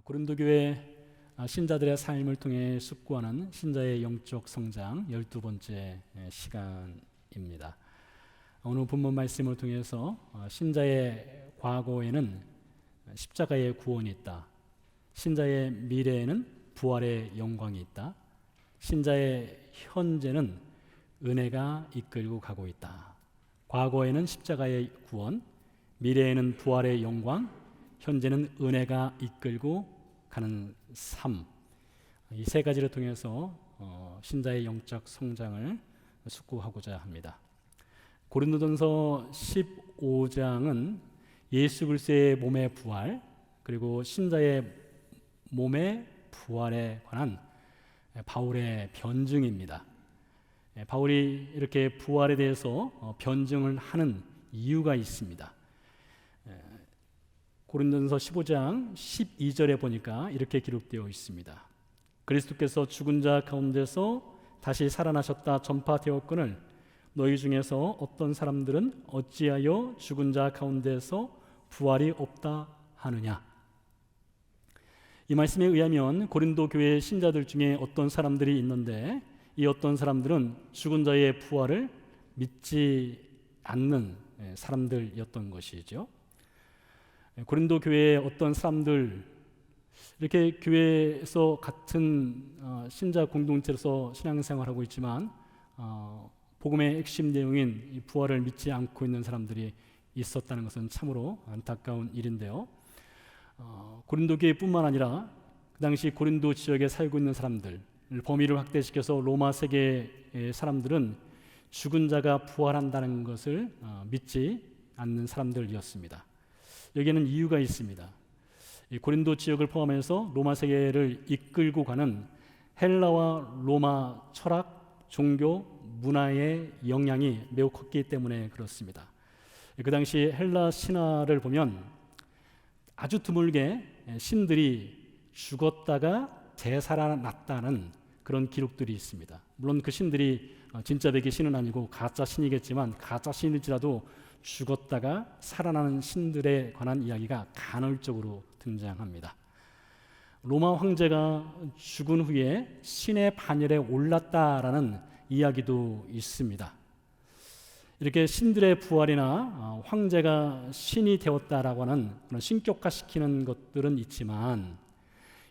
고린도 교회 신자들의 삶을 통해 숙고하는 신자의 영적 성장 12번째 시간입니다. 오늘 본문 말씀을 통해서 신자의 과거에는 십자가의 구원이 있다. 신자의 미래에는 부활의 영광이 있다. 신자의 현재는 은혜가 이끌고 가고 있다. 과거에는 십자가의 구원, 미래에는 부활의 영광, 현재는 은혜가 이끌고 가는 삶. 이 세 가지를 통해서 신자의 영적 성장을 숙고하고자 합니다. 고린도전서 15장은 예수 그리스도의 몸의 부활, 그리고 신자의 몸의 부활에 관한 바울의 변증입니다. 바울이 이렇게 부활에 대해서 변증을 하는 이유가 있습니다. 고린도전서 15장 12절에 보니까 이렇게 기록되어 있습니다. 그리스도께서 죽은 자 가운데서 다시 살아나셨다 전파되었거늘 너희 중에서 어떤 사람들은 어찌하여 죽은 자 가운데서 부활이 없다 하느냐. 이 말씀에 의하면 고린도 교회 신자들 중에 어떤 사람들이 있는데 이 어떤 사람들은 죽은 자의 부활을 믿지 않는 사람들이었던 것이죠. 고린도 교회의 어떤 사람들, 이렇게 교회에서 같은 신자 공동체로서 신앙생활하고 있지만 복음의 핵심 내용인 이 부활을 믿지 않고 있는 사람들이 있었다는 것은 참으로 안타까운 일인데요. 고린도 교회뿐만 아니라 그 당시 고린도 지역에 살고 있는 사람들, 범위를 확대시켜서 로마 세계의 사람들은 죽은 자가 부활한다는 것을 믿지 않는 사람들이었습니다. 여기에는 이유가 있습니다. 이 고린도 지역을 포함해서 로마 세계를 이끌고 가는 헬라와 로마 철학, 종교, 문화의 영향이 매우 컸기 때문에 그렇습니다. 그 당시 헬라 신화를 보면 아주 드물게 신들이 죽었다가 되살아났다는 그런 기록들이 있습니다. 물론 그 신들이 진짜 백의 신은 아니고 가짜 신이겠지만 가짜 신일지라도 죽었다가 살아나는 신들에 관한 이야기가 간헐적으로 등장합니다. 로마 황제가 죽은 후에 신의 반열에 올랐다라는 이야기도 있습니다. 이렇게 신들의 부활이나 황제가 신이 되었다라고 하는 그런 신격화시키는 것들은 있지만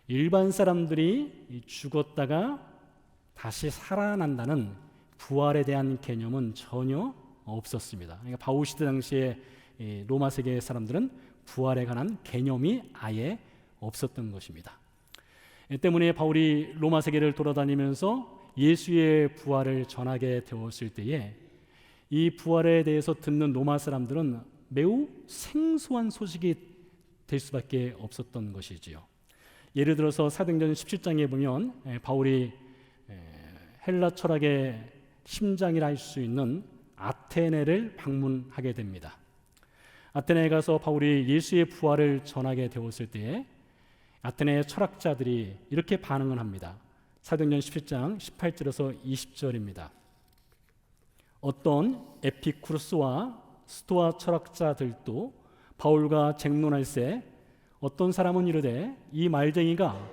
일반 사람들이 죽었다가 다시 살아난다는 부활에 대한 개념은 전혀 없었습니다. 그러니까 바울 시대 당시에 로마 세계 사람들은 부활에 관한 개념이 아예 없었던 것입니다. 때문에 바울이 로마 세계를 돌아다니면서 예수의 부활을 전하게 되었을 때에 이 부활에 대해서 듣는 로마 사람들은 매우 생소한 소식이 될 수밖에 없었던 것이지요. 예를 들어서 사도행전 17장에 보면 바울이 헬라 철학의 심장이라 할 수 있는 아테네를 방문하게 됩니다. 아테네에 가서 바울이 예수의 부활을 전하게 되었을 때에 아테네의 철학자들이 이렇게 반응을 합니다. 사도행전 17장 18절에서 20절입니다. 어떤 에피쿠르스와 스토아 철학자들도 바울과 쟁론할세 어떤 사람은 이르되 이 말쟁이가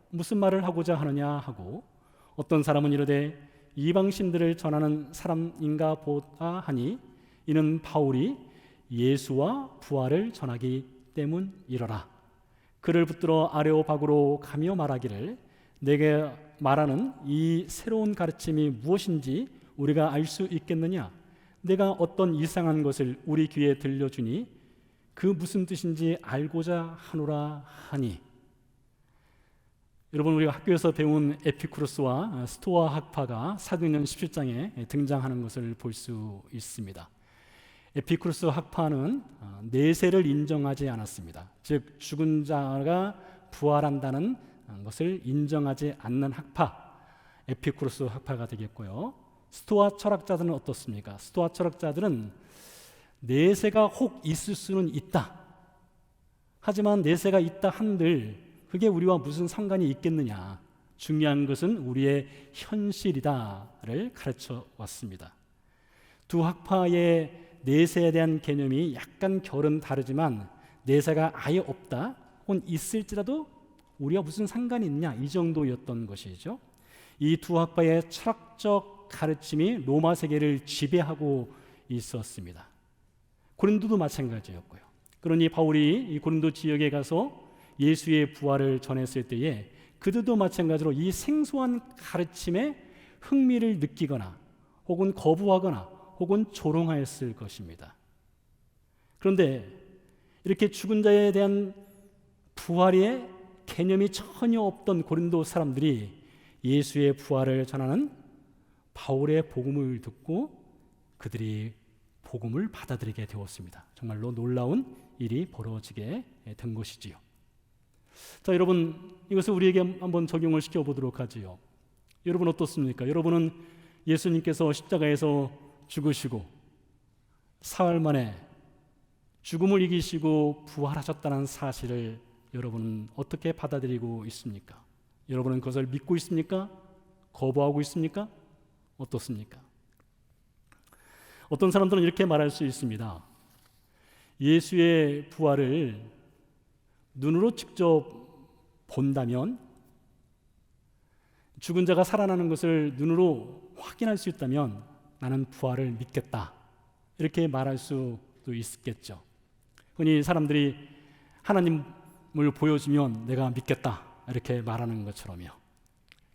무슨 말을 하고자 하느냐 하고 어떤 사람은 이르되 이방신들을 전하는 사람인가 보다 하니 이는 바울이 예수와 부활을 전하기 때문이러라. 그를 붙들어 아레오바구로 가며 말하기를 내게 말하는 이 새로운 가르침이 무엇인지 우리가 알 수 있겠느냐. 내가 어떤 이상한 것을 우리 귀에 들려주니 그 무슨 뜻인지 알고자 하노라 하니. 여러분, 우리가 학교에서 배운 에피쿠로스와 스토아 학파가 사도행전 17장에 등장하는 것을 볼 수 있습니다. 에피쿠로스 학파는 내세를 인정하지 않았습니다. 즉 죽은 자가 부활한다는 것을 인정하지 않는 학파, 에피쿠로스 학파가 되겠고요. 스토아 철학자들은 어떻습니까? 스토아 철학자들은 내세가 혹 있을 수는 있다. 하지만 내세가 있다 한들 그게 우리와 무슨 상관이 있겠느냐. 중요한 것은 우리의 현실이다를 가르쳐 왔습니다. 두 학파의 내세에 대한 개념이 약간 결은 다르지만 내세가 아예 없다 혹은 있을지라도 우리가 무슨 상관이 있냐, 이 정도였던 것이죠. 이 두 학파의 철학적 가르침이 로마 세계를 지배하고 있었습니다. 고린도도 마찬가지였고요. 그러니 바울이 이 고린도 지역에 가서 예수의 부활을 전했을 때에 그들도 마찬가지로 이 생소한 가르침에 흥미를 느끼거나 혹은 거부하거나 혹은 조롱하였을 것입니다. 그런데 이렇게 죽은 자에 대한 부활의 개념이 전혀 없던 고린도 사람들이 예수의 부활을 전하는 바울의 복음을 듣고 그들이 복음을 받아들이게 되었습니다. 정말로 놀라운 일이 벌어지게 된 것이지요. 자, 여러분, 이것을 우리에게 한번 적용을 시켜보도록 하지요. 여러분 어떻습니까? 여러분은 예수님께서 십자가에서 죽으시고 사흘 만에 죽음을 이기시고 부활하셨다는 사실을 여러분은 어떻게 받아들이고 있습니까? 여러분은 그것을 믿고 있습니까? 거부하고 있습니까? 어떻습니까? 어떤 사람들은 이렇게 말할 수 있습니다. 예수의 부활을 눈으로 직접 본다면, 죽은 자가 살아나는 것을 눈으로 확인할 수 있다면 나는 부활을 믿겠다, 이렇게 말할 수도 있겠죠. 흔히 사람들이 하나님을 보여주면 내가 믿겠다, 이렇게 말하는 것처럼요.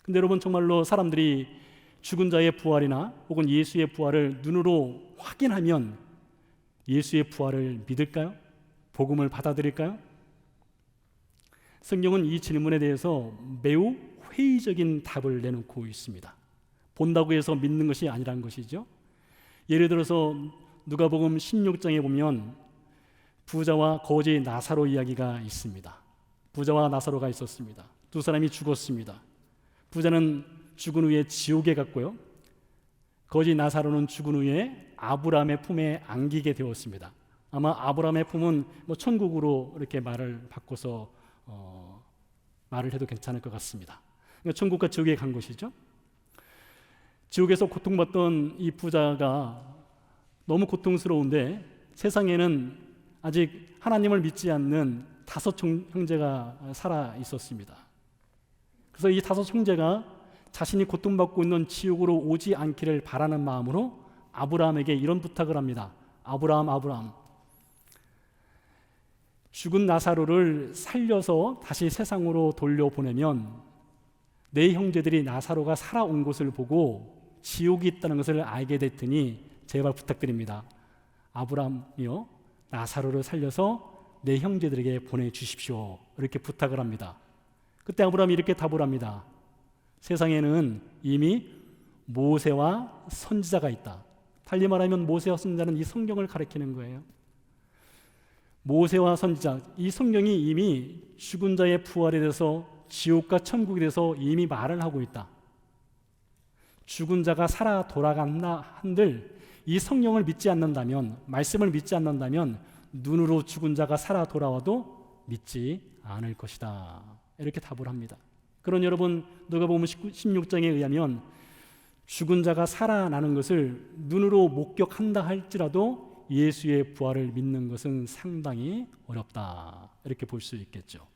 근데 여러분, 정말로 사람들이 죽은 자의 부활이나 혹은 예수의 부활을 눈으로 확인하면 예수의 부활을 믿을까요? 복음을 받아들일까요? 성경은 이 질문에 대해서 매우 회의적인 답을 내놓고 있습니다. 본다고 해서 믿는 것이 아니란 것이죠. 예를 들어서 누가복음 16장에 보면 부자와 거지 나사로 이야기가 있습니다. 부자와 나사로가 있었습니다. 두 사람이 죽었습니다. 부자는 죽은 후에 지옥에 갔고요. 거지 나사로는 죽은 후에 아브라함의 품에 안기게 되었습니다. 아마 아브라함의 품은 천국으로 이렇게 말을 바꿔서 말을 해도 괜찮을 것 같습니다. 그러니까 천국과 지옥에 간 것이죠. 지옥에서 고통받던 이 부자가 너무 고통스러운데 세상에는 아직 하나님을 믿지 않는 5 형제가 살아 있었습니다. 그래서 이 5 형제가 자신이 고통받고 있는 지옥으로 오지 않기를 바라는 마음으로 아브라함에게 이런 부탁을 합니다. 아브라함, 아브라함, 죽은 나사로를 살려서 다시 세상으로 돌려보내면 내 형제들이 나사로가 살아온 것을 보고 지옥이 있다는 것을 알게 됐더니 제발 부탁드립니다. 아브라함이요, 나사로를 살려서 내 형제들에게 보내주십시오, 이렇게 부탁을 합니다. 그때 아브라함이 이렇게 답을 합니다. 세상에는 이미 모세와 선지자가 있다. 달리 말하면 모세와 선지자는 이 성경을 가리키는 거예요. 모세와 선지자, 이 성경이 이미 죽은 자의 부활에 대해서 지옥과 천국에 대해서 이미 말을 하고 있다. 죽은 자가 살아 돌아간다 한들 이 성경을 믿지 않는다면, 말씀을 믿지 않는다면 눈으로 죽은 자가 살아 돌아와도 믿지 않을 것이다, 이렇게 답을 합니다. 그런 여러분, 누가복음 16장에 의하면 죽은 자가 살아나는 것을 눈으로 목격한다 할지라도 예수의 부활을 믿는 것은 상당히 어렵다, 이렇게 볼 수 있겠죠.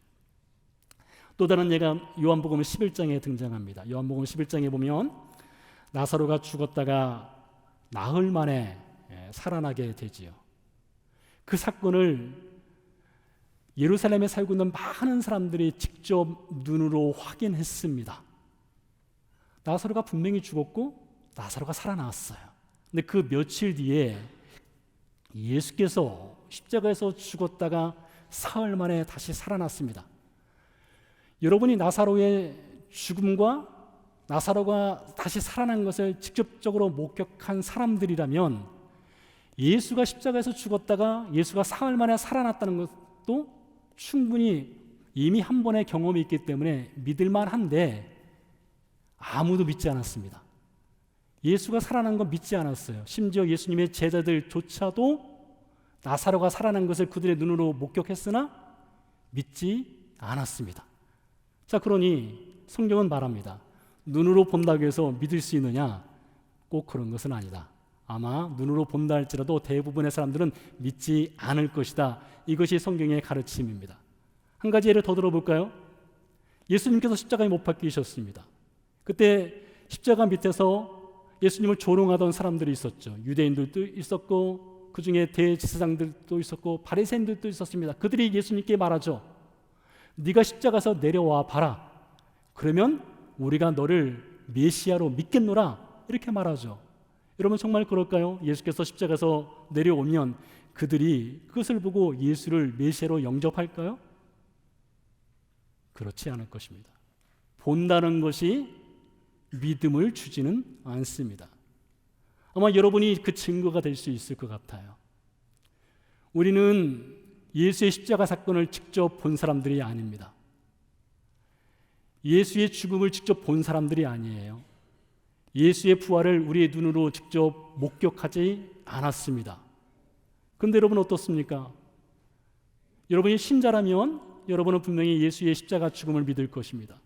또 다른 예가 요한복음 11장에 등장합니다. 요한복음 11장에 보면 나사로가 죽었다가 나흘 만에 살아나게 되지요. 그 사건을 예루살렘에 살고 있는 많은 사람들이 직접 눈으로 확인했습니다. 나사로가 분명히 죽었고 나사로가 살아났어요. 근데 그 며칠 뒤에 예수께서 십자가에서 죽었다가 사흘 만에 다시 살아났습니다. 여러분이 나사로의 죽음과 나사로가 다시 살아난 것을 직접적으로 목격한 사람들이라면 예수가 십자가에서 죽었다가 예수가 사흘 만에 살아났다는 것도 충분히 이미 한 번의 경험이 있기 때문에 믿을만 한데 아무도 믿지 않았습니다. 예수가 살아난 건 믿지 않았어요. 심지어 예수님의 제자들조차도 나사로가 살아난 것을 그들의 눈으로 목격했으나 믿지 않았습니다. 자, 그러니 성경은 말합니다. 눈으로 본다고 해서 믿을 수 있느냐? 꼭 그런 것은 아니다. 아마 눈으로 본다 할지라도 대부분의 사람들은 믿지 않을 것이다. 이것이 성경의 가르침입니다. 한 가지 예를 더 들어볼까요? 예수님께서 십자가에 못 박히셨습니다. 그때 십자가 밑에서 예수님을 조롱하던 사람들이 있었죠. 유대인들도 있었고 그 중에 대제사장들도 있었고 바리새인들도 있었습니다. 그들이 예수님께 말하죠. 네가 십자가에서 내려와 봐라. 그러면 우리가 너를 메시아로 믿겠노라. 이렇게 말하죠. 여러분 정말 그럴까요? 예수께서 십자가에서 내려오면 그들이 그것을 보고 예수를 메시아로 영접할까요? 그렇지 않을 것입니다. 본다는 것이 믿음을 주지는 않습니다. 아마 여러분이 그 증거가 될 수 있을 것 같아요. 우리는 예수의 십자가 사건을 직접 본 사람들이 아닙니다. 예수의 죽음을 직접 본 사람들이 아니에요. 예수의 부활을 우리의 눈으로 직접 목격하지 않았습니다. 그런데 여러분 어떻습니까? 여러분이 신자라면 여러분은 분명히 예수의 십자가 죽음을 믿을 것입니다.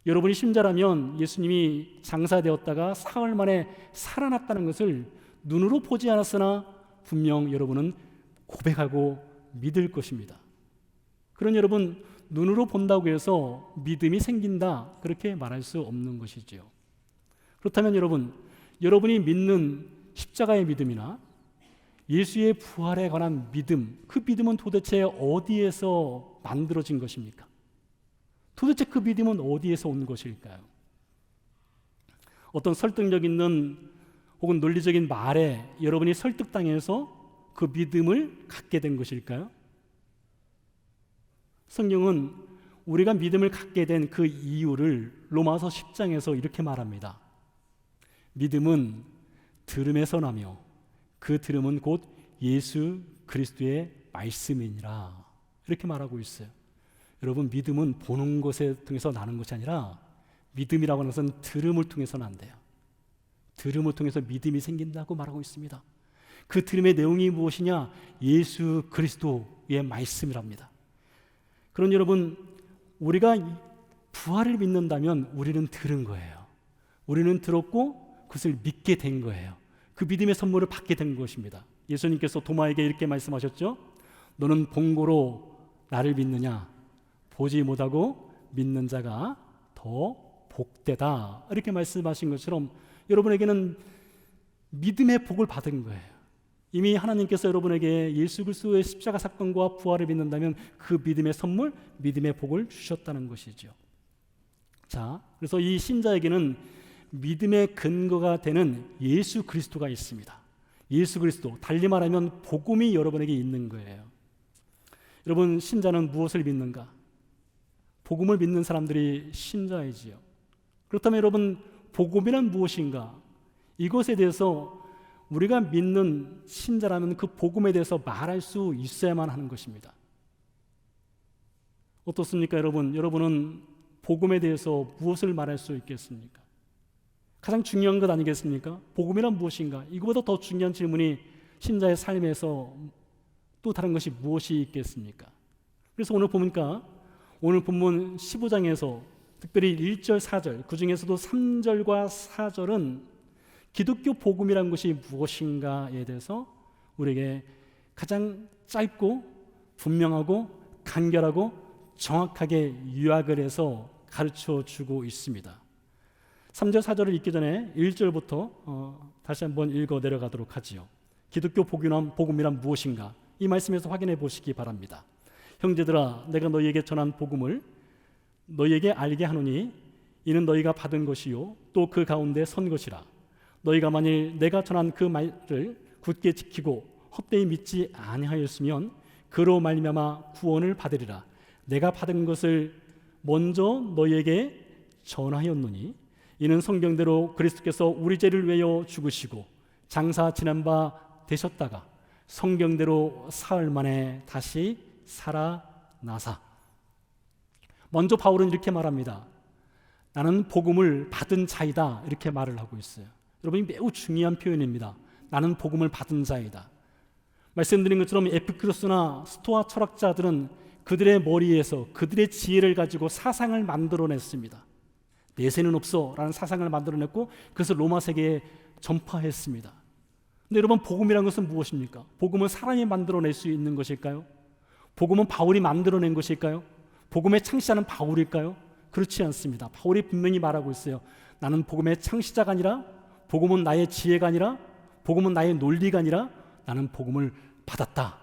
여러분이 신자라면 예수님이 장사되었다가 사흘 만에 살아났다는 것을 눈으로 보지 않았으나 분명 여러분은 고백하고 믿을 것입니다. 그런 여러분, 눈으로 본다고 해서 믿음이 생긴다 그렇게 말할 수 없는 것이지요. 그렇다면 여러분이 믿는 십자가의 믿음이나 예수의 부활에 관한 믿음, 그 믿음은 도대체 어디에서 만들어진 것입니까? 도대체 그 믿음은 어디에서 온 것일까요? 어떤 설득력 있는 혹은 논리적인 말에 여러분이 설득당해서 그 믿음을 갖게 된 것일까요? 성경은 우리가 믿음을 갖게 된 그 이유를 로마서 10장에서 이렇게 말합니다. 믿음은 들음에서 나며 그 들음은 곧 예수 그리스도의 말씀이니라. 이렇게 말하고 있어요. 여러분, 믿음은 보는 것에 통해서 나는 것이 아니라 믿음이라고 하는 것은 들음을 통해서 난대요. 들음을 통해서 믿음이 생긴다고 말하고 있습니다. 그 들음의 내용이 무엇이냐? 예수 그리스도의 말씀이랍니다. 그런 여러분, 우리가 부활을 믿는다면 우리는 들은 거예요. 우리는 들었고 그것을 믿게 된 거예요. 그 믿음의 선물을 받게 된 것입니다. 예수님께서 도마에게 이렇게 말씀하셨죠. 너는 본고로 나를 믿느냐? 보지 못하고 믿는 자가 더 복되다. 이렇게 말씀하신 것처럼 여러분에게는 믿음의 복을 받은 거예요. 이미 하나님께서 여러분에게 예수 그리스도의 십자가 사건과 부활을 믿는다면 그 믿음의 선물, 믿음의 복을 주셨다는 것이죠. 자, 그래서 이 신자에게는 믿음의 근거가 되는 예수 그리스도가 있습니다. 예수 그리스도, 달리 말하면 복음이 여러분에게 있는 거예요. 여러분, 신자는 무엇을 믿는가? 복음을 믿는 사람들이 신자이지요. 그렇다면 여러분, 복음이란 무엇인가? 이것에 대해서 우리가 믿는 신자라면 그 복음에 대해서 말할 수 있어야만 하는 것입니다. 어떻습니까, 여러분? 여러분은 복음에 대해서 무엇을 말할 수 있겠습니까? 가장 중요한 것 아니겠습니까? 복음이란 무엇인가? 이거보다 더 중요한 질문이 신자의 삶에서 또 다른 것이 무엇이 있겠습니까? 그래서 오늘 보니까 오늘 본문 15장에서 특별히 1절, 4절, 그 중에서도 3절과 4절은 기독교 복음이란 것이 무엇인가에 대해서 우리에게 가장 짧고 분명하고 간결하고 정확하게 요약을 해서 가르쳐 주고 있습니다. 3절, 4절을 읽기 전에 1절부터 다시 한번 읽어 내려가도록 하지요. 기독교 복음이란 무엇인가? 이 말씀에서 확인해 보시기 바랍니다. 형제들아, 내가 너희에게 전한 복음을 너희에게 알게 하노니 이는 너희가 받은 것이요 또 그 가운데 선 것이라. 너희가 만일 내가 전한 그 말을 굳게 지키고 헛되이 믿지 아니하였으면 그로 말미암아 구원을 받으리라. 내가 받은 것을 먼저 너희에게 전하였노니 이는 성경대로 그리스도께서 우리 죄를 위하여 죽으시고 장사 지난 바 되셨다가 성경대로 사흘 만에 다시 살아나사. 먼저 바울은 이렇게 말합니다. 나는 복음을 받은 자이다. 이렇게 말을 하고 있어요. 여러분, 매우 중요한 표현입니다. 나는 복음을 받은 자이다. 말씀드린 것처럼 에피쿠로스나 스토아 철학자들은 그들의 머리에서 그들의 지혜를 가지고 사상을 만들어냈습니다. 내세는 없어 라는 사상을 만들어냈고 그것을 로마 세계에 전파했습니다. 근데 여러분, 복음이라는 것은 무엇입니까? 복음은 사람이 만들어낼 수 있는 것일까요? 복음은 바울이 만들어낸 것일까요? 복음의 창시자는 바울일까요? 그렇지 않습니다. 바울이 분명히 말하고 있어요. 나는 복음의 창시자가 아니라, 복음은 나의 지혜가 아니라, 복음은 나의 논리가 아니라 나는 복음을 받았다.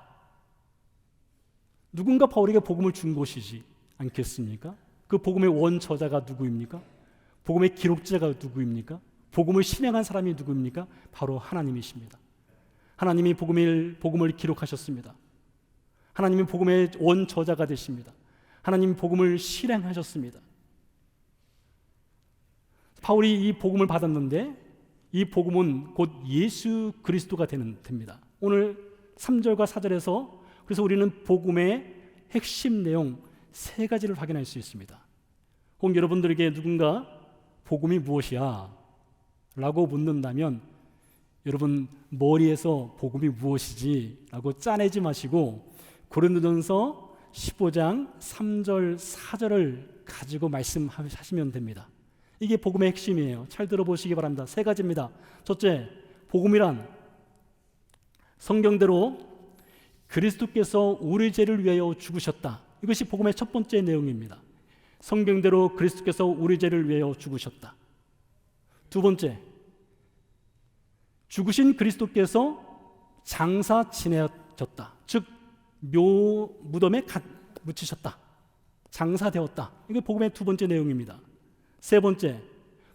누군가 바울에게 복음을 준 것이지 않겠습니까? 그 복음의 원저자가 누구입니까? 복음의 기록자가 누구입니까? 복음을 실행한 사람이 누구입니까? 바로 하나님이십니다. 하나님이 복음을 기록하셨습니다. 하나님이 복음의 원저자가 되십니다. 하나님이 복음을 실행하셨습니다. 바울이 이 복음을 받았는데 이 복음은 곧 예수 그리스도가 됩니다. 오늘 3절과 4절에서 그래서 우리는 복음의 핵심 내용 3가지를 확인할 수 있습니다. 혹 여러분들에게 누군가 복음이 무엇이야? 라고 묻는다면 여러분 머리에서 복음이 무엇이지? 라고 짜내지 마시고 고린도전서 15장 3절 4절을 가지고 말씀하시면 됩니다. 이게 복음의 핵심이에요. 잘 들어보시기 바랍니다. 3가지입니다. 첫째, 복음이란 성경대로 그리스도께서 우리 죄를 위하여 죽으셨다. 이것이 복음의 첫 번째 내용입니다. 성경대로 그리스도께서 우리 죄를 위하여 죽으셨다. 두 번째, 죽으신 그리스도께서 장사 지내셨다. 즉 무덤에 묻히셨다. 장사되었다. 이게 복음의 두 번째 내용입니다. 세 번째,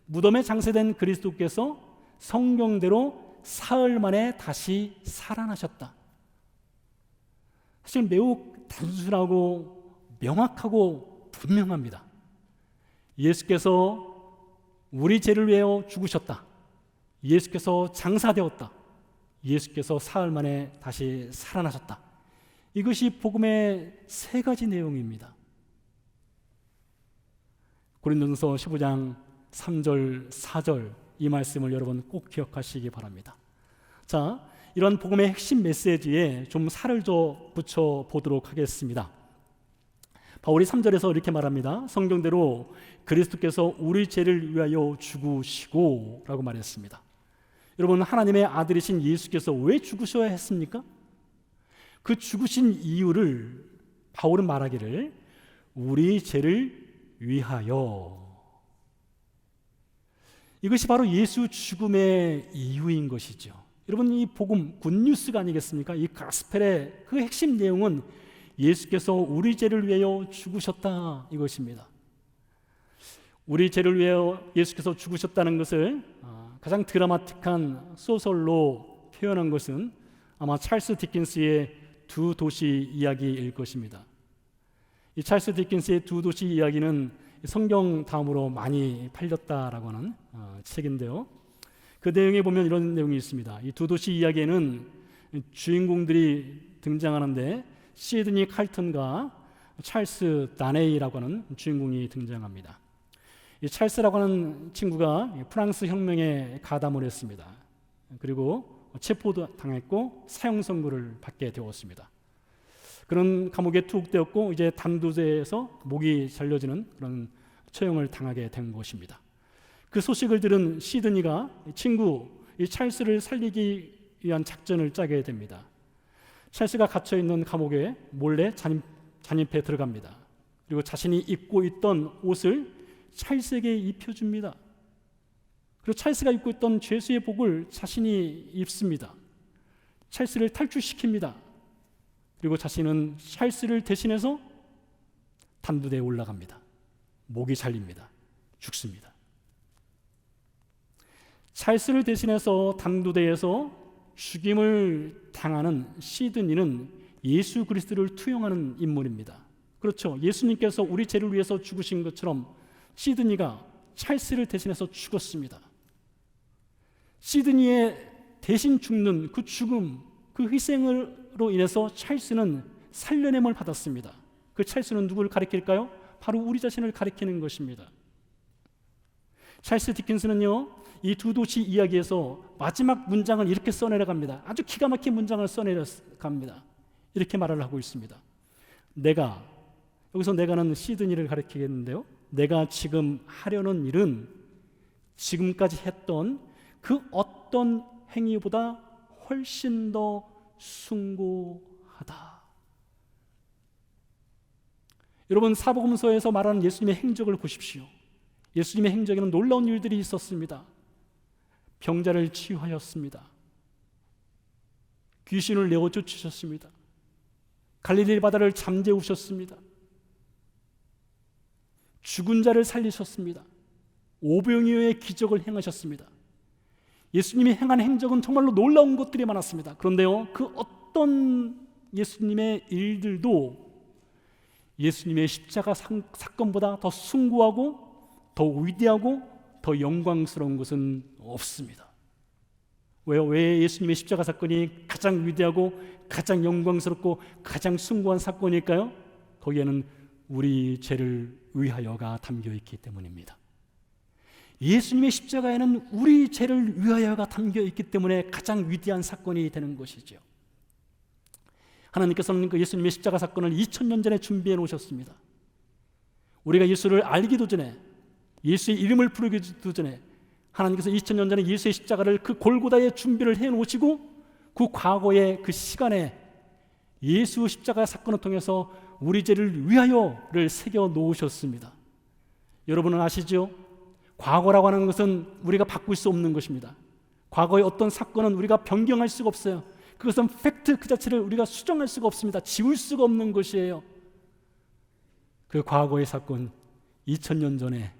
무덤에 장사된 그리스도께서 성경대로 사흘 만에 다시 살아나셨다. 사실 매우 단순하고 명확하고 분명합니다. 예수께서 우리 죄를 위하여 죽으셨다. 예수께서 장사되었다. 예수께서 사흘 만에 다시 살아나셨다. 이것이 복음의 3가지 내용입니다. 고린도전서 15장 3절 4절 이 말씀을 여러분 꼭 기억하시기 바랍니다. 자, 이런 복음의 핵심 메시지에 좀 살을 붙여 보도록 하겠습니다. 바울이 3절에서 이렇게 말합니다. 성경대로 그리스도께서 우리 죄를 위하여 죽으시고 라고 말했습니다. 여러분, 하나님의 아들이신 예수께서 왜 죽으셔야 했습니까? 그 죽으신 이유를 바울은 말하기를 우리 죄를 위하여, 이것이 바로 예수 죽음의 이유인 것이죠. 여러분, 이 복음 굿뉴스가 아니겠습니까? 이 가스펠의 그 핵심 내용은 예수께서 우리 죄를 위하여 죽으셨다 이것입니다. 우리 죄를 위하여 예수께서 죽으셨다는 것을 가장 드라마틱한 소설로 표현한 것은 아마 찰스 디킨스의 두 도시 이야기일 것입니다. 이 찰스 디킨스의 두 도시 이야기는 성경 다음으로 많이 팔렸다라고 하는 책인데요. 그 내용에 보면 이런 내용이 있습니다. 이 두 도시 이야기에는 주인공들이 등장하는데 시드니 칼튼과 찰스 다네이라고 하는 주인공이 등장합니다. 이 찰스라고 하는 친구가 프랑스 혁명에 가담을 했습니다. 그리고 체포도 당했고 사형 선고를 받게 되었습니다. 그런 감옥에 투옥되었고 이제 단두대에서 목이 잘려지는 그런 처형을 당하게 된 것입니다. 그 소식을 들은 시드니가 친구 이 찰스를 살리기 위한 작전을 짜게 됩니다. 찰스가 갇혀있는 감옥에 몰래 잠입해 들어갑니다. 그리고 자신이 입고 있던 옷을 찰스에게 입혀줍니다. 그리고 찰스가 입고 있던 죄수의 복을 자신이 입습니다. 찰스를 탈출시킵니다. 그리고 자신은 찰스를 대신해서 단두대에 올라갑니다. 목이 잘립니다. 죽습니다. 찰스를 대신해서 단두대에서 죽임을 당하는 시드니는 예수 그리스도를 투영하는 인물입니다. 그렇죠. 예수님께서 우리 죄를 위해서 죽으신 것처럼 시드니가 찰스를 대신해서 죽었습니다. 시드니의 대신 죽는 그 죽음, 그 희생으로 인해서 찰스는 살려냄을 받았습니다. 그 찰스는 누구를 가리킬까요? 바로 우리 자신을 가리키는 것입니다. 찰스 디킨스는요, 이 두 도시 이야기에서 마지막 문장을 이렇게 써내려갑니다. 아주 기가 막힌 문장을 써내려갑니다. 이렇게 말을 하고 있습니다. 내가, 여기서 내가는 시드니를 가리키겠는데요, 내가 지금 하려는 일은 지금까지 했던 그 어떤 행위보다 훨씬 더 숭고하다. 여러분, 사복음서에서 말하는 예수님의 행적을 보십시오. 예수님의 행적에는 놀라운 일들이 있었습니다. 병자를 치유하였습니다. 귀신을 내어 쫓으셨습니다. 갈릴리 바다를 잠재우셨습니다. 죽은 자를 살리셨습니다. 오병이어의 기적을 행하셨습니다. 예수님이 행한 행적은 정말로 놀라운 것들이 많았습니다. 그런데요, 그 어떤 예수님의 일들도 예수님의 십자가 사건보다 더 숭고하고 더 위대하고 더 영광스러운 것은 없습니다. 왜요? 왜 예수님의 십자가 사건이 가장 위대하고 가장 영광스럽고 가장 숭고한 사건일까요? 거기에는 우리 죄를 위하여가 담겨 있기 때문입니다. 예수님의 십자가에는 우리 죄를 위하여가 담겨 있기 때문에 가장 위대한 사건이 되는 것이죠. 하나님께서는 그 예수님의 십자가 사건을 2000년 전에 준비해 놓으셨습니다. 우리가 예수를 알기도 전에, 예수의 이름을 부르기도 전에 하나님께서 2000년 전에 예수의 십자가를 그 골고다에 준비를 해 놓으시고 그 과거의 그 시간에 예수 십자가 사건을 통해서 우리 죄를 위하여를 새겨 놓으셨습니다. 여러분은 아시죠? 과거라고 하는 것은 우리가 바꿀 수 없는 것입니다. 과거의 어떤 사건은 우리가 변경할 수가 없어요. 그것은 팩트 그 자체를 우리가 수정할 수가 없습니다. 지울 수가 없는 것이에요. 그 과거의 사건, 2000년 전에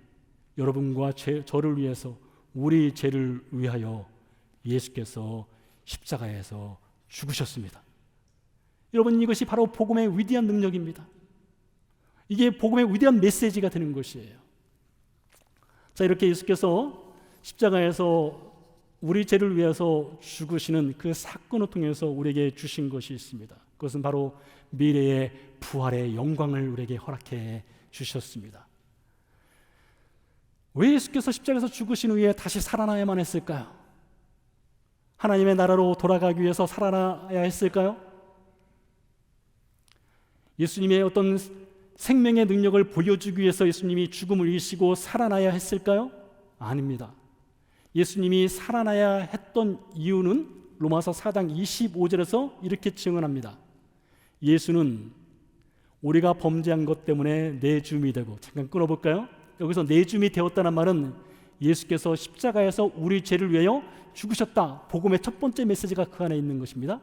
여러분과 저를 위해서 우리 죄를 위하여 예수께서 십자가에서 죽으셨습니다. 여러분, 이것이 바로 복음의 위대한 능력입니다. 이게 복음의 위대한 메시지가 되는 것이에요. 자, 이렇게 예수께서 십자가에서 우리 죄를 위해서 죽으시는 그 사건을 통해서 우리에게 주신 것이 있습니다. 그것은 바로 미래의 부활의 영광을 우리에게 허락해 주셨습니다. 왜 예수께서 십자가에서 죽으신 후에 다시 살아나야만 했을까요? 하나님의 나라로 돌아가기 위해서 살아나야 했을까요? 예수님의 어떤 생명의 능력을 보여주기 위해서 예수님이 죽음을 이기시고 살아나야 했을까요? 아닙니다. 예수님이 살아나야 했던 이유는 로마서 4장 25절에서 이렇게 증언합니다. 예수는 우리가 범죄한 것 때문에 내줌이 되고, 잠깐 끊어볼까요? 여기서 내줌이 되었다는 말은 예수께서 십자가에서 우리 죄를 위하여 죽으셨다. 복음의 첫 번째 메시지가 그 안에 있는 것입니다.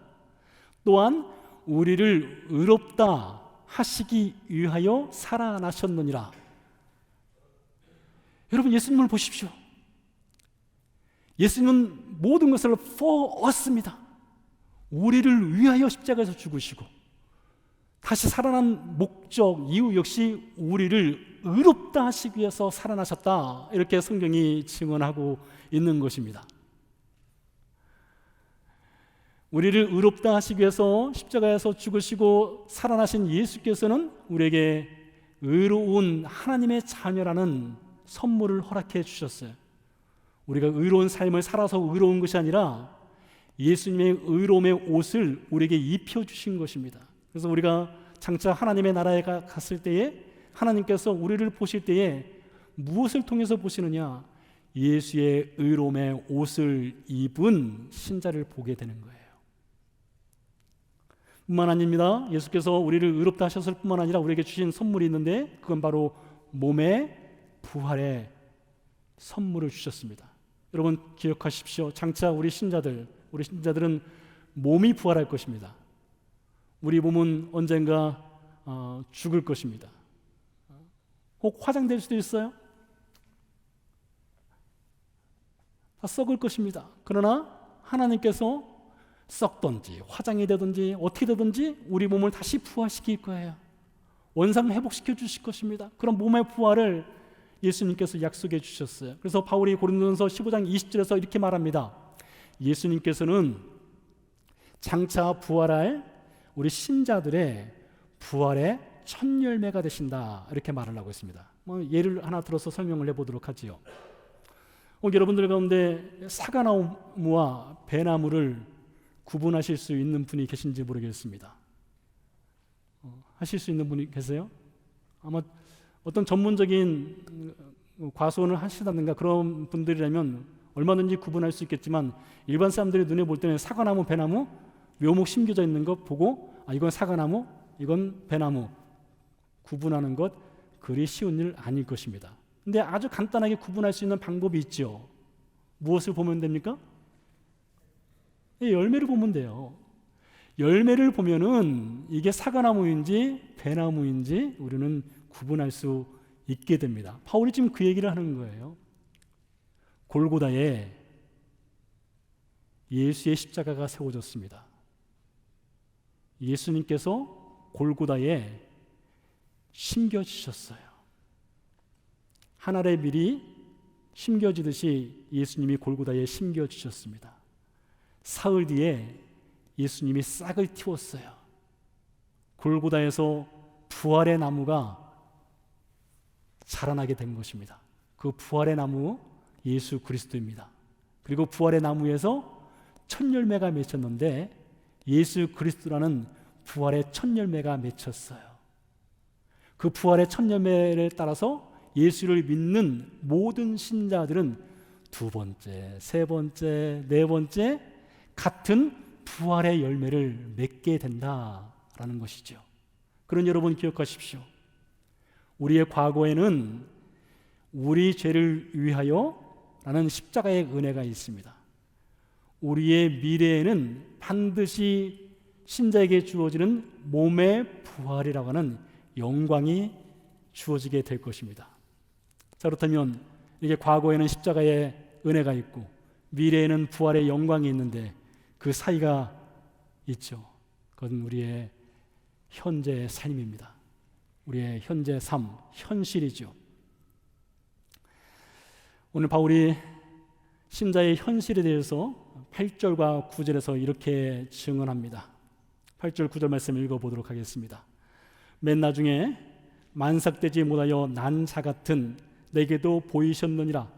또한 우리를 의롭다 하시기 위하여 살아나셨느니라. 여러분, 예수님을 보십시오. 예수님은 모든 것을 for us입니다. 우리를 위하여 십자가에서 죽으시고 다시 살아난 목적, 이유 역시 우리를 의롭다 하시기 위해서 살아나셨다. 이렇게 성경이 증언하고 있는 것입니다. 우리를 의롭다 하시기 위해서 십자가에서 죽으시고 살아나신 예수께서는 우리에게 의로운 하나님의 자녀라는 선물을 허락해 주셨어요. 우리가 의로운 삶을 살아서 의로운 것이 아니라 예수님의 의로움의 옷을 우리에게 입혀주신 것입니다. 그래서 우리가 장차 하나님의 나라에 갔을 때에 하나님께서 우리를 보실 때에 무엇을 통해서 보시느냐? 예수의 의로움의 옷을 입은 신자를 보게 되는 거예요. 뿐만 아닙니다. 예수께서 우리를 의롭다 하셨을 뿐만 아니라 우리에게 주신 선물이 있는데 그건 바로 몸의 부활의 선물을 주셨습니다. 여러분 기억하십시오. 장차 우리 신자들은 몸이 부활할 것입니다. 우리 몸은 언젠가 죽을 것입니다. 혹 화장될 수도 있어요. 다 썩을 것입니다. 그러나 하나님께서 썩든지 화장이 되든지 어떻게 되든지 우리 몸을 다시 부활시킬 거예요. 원상 회복시켜 주실 것입니다. 그런 몸의 부활을 예수님께서 약속해 주셨어요. 그래서 바울이 고린도전서 15장 20절에서 이렇게 말합니다. 예수님께서는 장차 부활할 우리 신자들의 부활의 첫 열매가 되신다. 이렇게 말을 하고 있습니다. 예를 하나 들어서 설명을 해보도록 하지요. 여러분들 가운데 사과나무와 배나무를 구분하실 수 있는 분이 계신지 모르겠습니다. 하실 수 있는 분이 계세요? 아마 어떤 전문적인 과수원을 하시다든가 그런 분들이라면 얼마든지 구분할 수 있겠지만 일반 사람들이 눈에 볼 때는 사과나무, 배나무 묘목 심겨져 있는 거 보고 이건 사과나무, 이건 배나무 구분하는 것 그리 쉬운 일 아닐 것입니다. 근데 아주 간단하게 구분할 수 있는 방법이 있죠. 무엇을 보면 됩니까? 열매를 보면 돼요. 열매를 보면은 이게 사과나무인지 배나무인지 우리는 구분할 수 있게 됩니다. 바울이 지금 그 얘기를 하는 거예요. 골고다에 예수의 십자가가 세워졌습니다. 예수님께서 골고다에 심겨지셨어요. 한 알의 밀이 심겨지듯이 예수님이 골고다에 심겨지셨습니다. 사흘 뒤에 예수님이 싹을 틔웠어요. 골고다에서 부활의 나무가 자라나게 된 것입니다. 그 부활의 나무 예수 그리스도입니다. 그리고 부활의 나무에서 첫 열매가 맺혔는데 예수 그리스도라는 부활의 첫 열매가 맺혔어요. 그 부활의 첫 열매를 따라서 예수를 믿는 모든 신자들은 두 번째, 세 번째, 네 번째 같은 부활의 열매를 맺게 된다라는 것이죠. 그런 여러분 기억하십시오. 우리의 과거에는 우리 죄를 위하여 라는 십자가의 은혜가 있습니다. 우리의 미래에는 반드시 신자에게 주어지는 몸의 부활이라고 하는 영광이 주어지게 될 것입니다. 자, 그렇다면 이게 과거에는 십자가의 은혜가 있고 미래에는 부활의 영광이 있는데 그 사이가 있죠. 그건 우리의 현재 삶입니다. 우리의 현재 삶, 현실이죠. 오늘 바울이 신자의 현실에 대해서 8절과 9절에서 이렇게 증언합니다. 8절 9절 말씀 읽어보도록 하겠습니다. 맨 나중에 만삭되지 못하여 난 자 같은 내게도 보이셨느니라.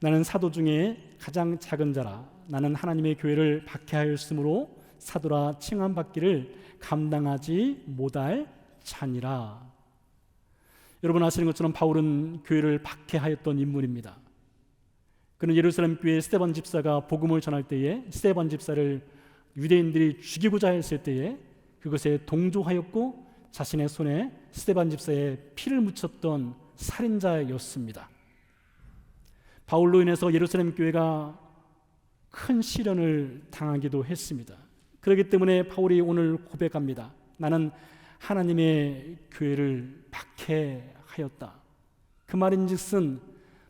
나는 사도 중에 가장 작은 자라. 나는 하나님의 교회를 박해하였으므로 사도라 칭함받기를 감당하지 못할 자니라. 여러분 아시는 것처럼 바울은 교회를 박해하였던 인물입니다. 그는 예루살렘 교회 스데반 집사가 복음을 전할 때에 스데반 집사를 유대인들이 죽이고자 했을 때에 그것에 동조하였고 자신의 손에 스데반 집사의 피를 묻혔던 살인자였습니다. 바울로 인해서 예루살렘 교회가 큰 시련을 당하기도 했습니다. 그렇기 때문에 바울이 오늘 고백합니다. 나는 하나님의 교회를 박해하였다. 그 말인즉슨